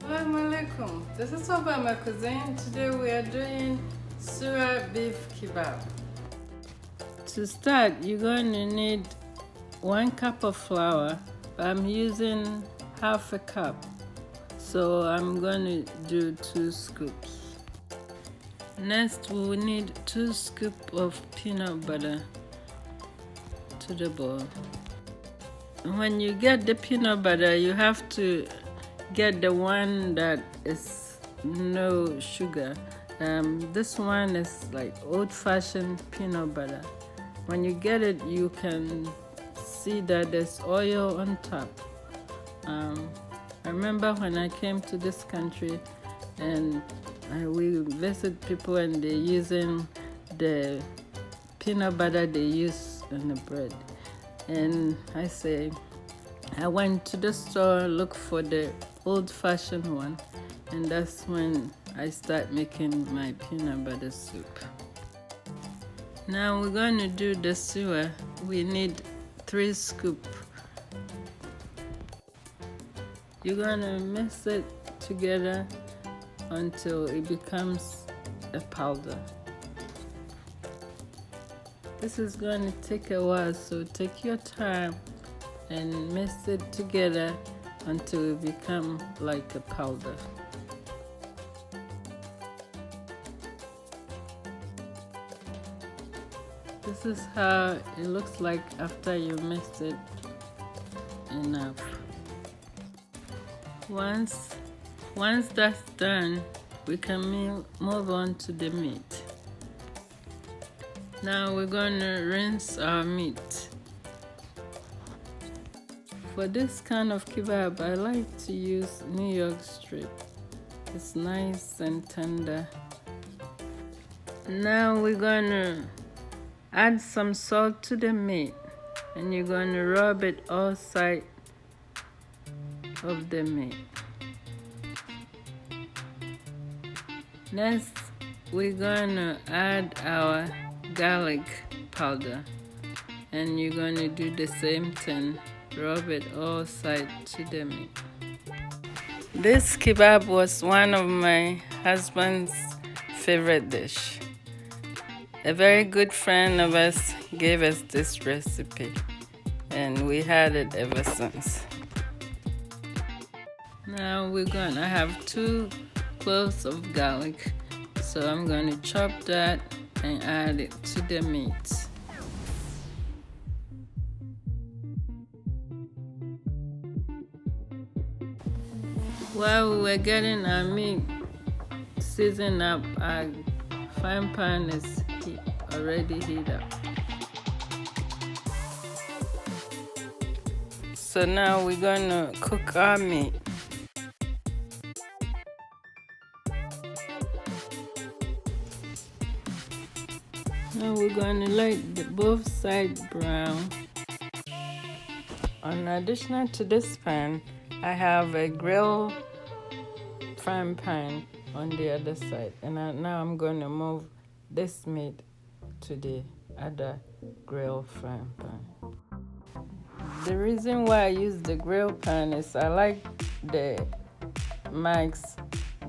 Assalamu alaikum. This is Soba, my cuisine. Today we are doing Sura beef kebab. To start, you're going to need 1 cup of flour. I'm using half a cup, so I'm going to do 2 scoops. Next, we will need 2 scoops of peanut butter to the bowl. When you get the peanut butter, you have to get the one that is no sugar. This one is like old-fashioned peanut butter. When you get it, you can see that there's oil on top. I remember when I came to this country and we visit people and they're using the peanut butter they use in the bread. And I went to the store, look for the old-fashioned one, and that's when I start making my peanut butter soup. Now we're going to do the sewer. We need 3 scoops. You're going to mix it together until it becomes a powder. This is going to take a while, so take your time and mix it together until it becomes like a powder. This is how it looks like after you mix it enough. Once that's done, we can move on to the meat. Now we're going to rinse our meat. For this kind of kebab, I like to use New York strip. It's nice and tender. Now we're going to add some salt to the meat, and you're going to rub it all sides of the meat. Next, we're going to add our garlic powder, and you're going to do the same thing. Rub it all sides to the meat. This kebab was one of my husband's favorite dish. A very good friend of us gave us this recipe, and we had it ever since. Now I have 2 cloves of garlic, so I'm going to chop that and add it to the meat. While we were getting our meat seasoned up, our frying pan is already heated up. So now we're going to cook our meat. Now we're going to let both sides brown. In addition to this pan, I have a grill frying pan on the other side, and now I'm going to move this meat to the other grill frying pan. The reason why I use the grill pan is I like the marks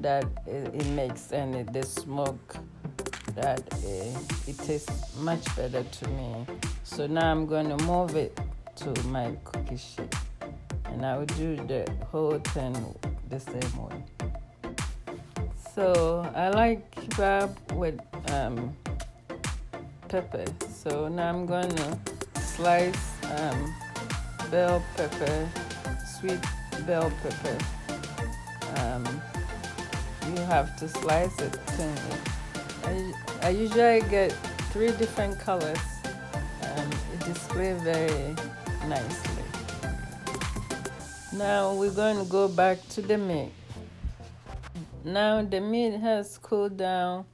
that it makes, and the smoke that it tastes much better to me. So now I'm going to move it to my cookie sheet, and I will do the whole thing the same way. So I like kebab with pepper. So now I'm going to slice bell pepper, sweet bell pepper. You have to slice it thinly. I usually get 3 different colors. It displays very nicely. Now we're going to go back to the meat. Now the meat has cooled down,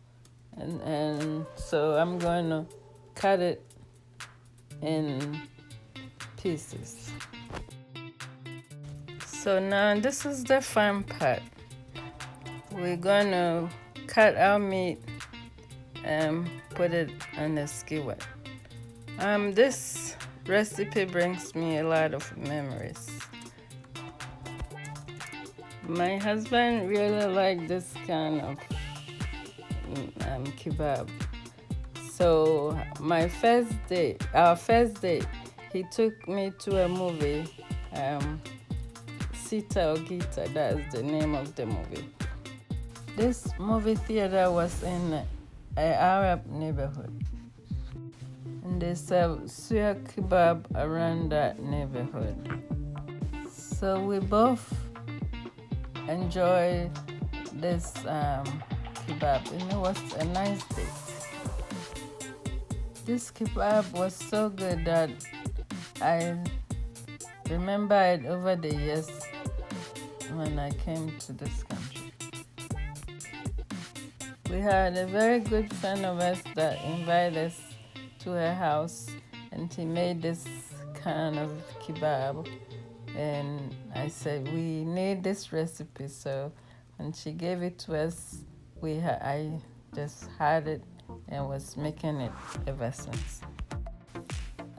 and so I'm going to cut it in pieces. So now this is the fun part. We're going to cut our meat and put it on the skillet. This recipe brings me a lot of memories. My husband really liked this kind of kebab. So our first date, he took me to a movie, Sita or Gita, that's the name of the movie. This movie theater was in an Arab neighborhood, and they serve suya kebab around that neighborhood. So we both enjoyed this kebab, and it was a nice date. This kebab was so good that I remember it over the years when I came to this country. We had a very good friend of us that invited us to her house, and she made this kind of kebab. And I said, we need this recipe. So when she gave it to us, I just had it and was making it ever since.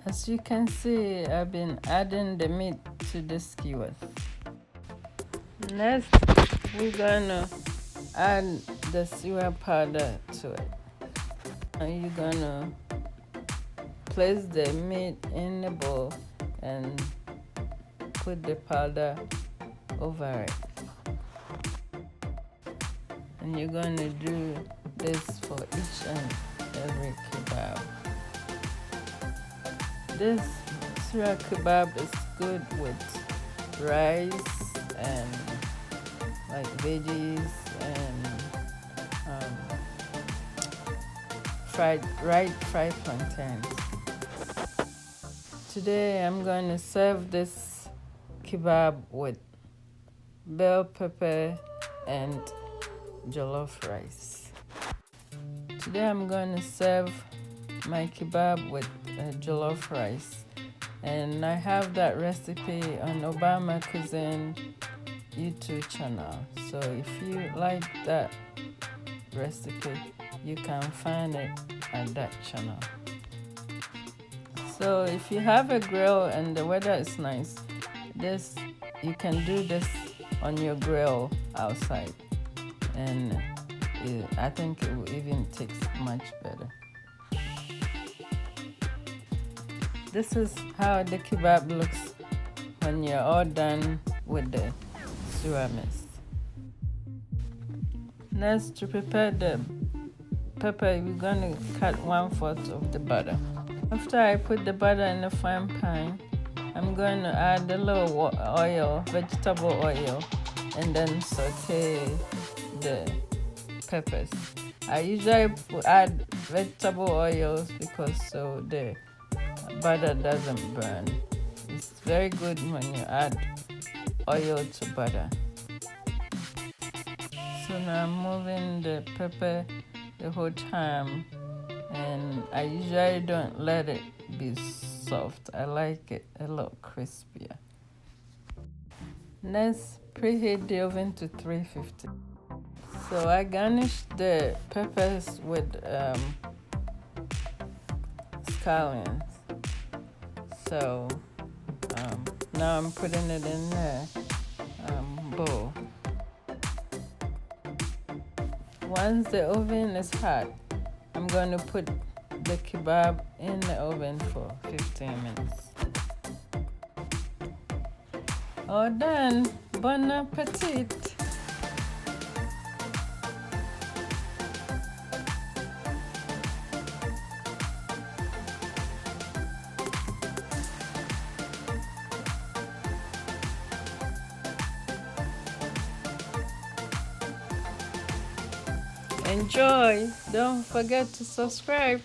As you can see, I've been adding the meat to the skewers. Next, we're gonna add the suya powder to it. And you're gonna place the meat in the bowl and put the powder over it. And you're gonna do this for each and every kebab. This suya kebab is good with rice and like veggies and fried plantains. Today I'm going to serve this kebab with bell pepper and jollof rice. Today I'm going to serve my kebab with jollof rice, and I have that recipe on Obama Cuisine YouTube channel. So if you like that recipe, you can find it at that channel. So if you have a grill and the weather is nice, you can do this on your grill outside, and I think it will even taste much better. This is how the kebab looks when you're all done with the suya mix. Next, to prepare the pepper, we're going to cut 1/4 of the butter. After I put the butter in the frying pan, I'm going to add a little oil, vegetable oil, and then saute the peppers. I usually add vegetable oils because so the butter doesn't burn. It's very good when you add oil to butter. So now I'm moving the pepper the whole time, and I usually don't let it be soft. I like it a little crispier. Next, preheat the oven to 350. So I garnished the peppers with scallions. So now I'm putting it in the bowl. Once the oven is hot, I'm going to put the kebab in the oven for 15 minutes. All done. Bon appetit. Enjoy. Don't forget to subscribe.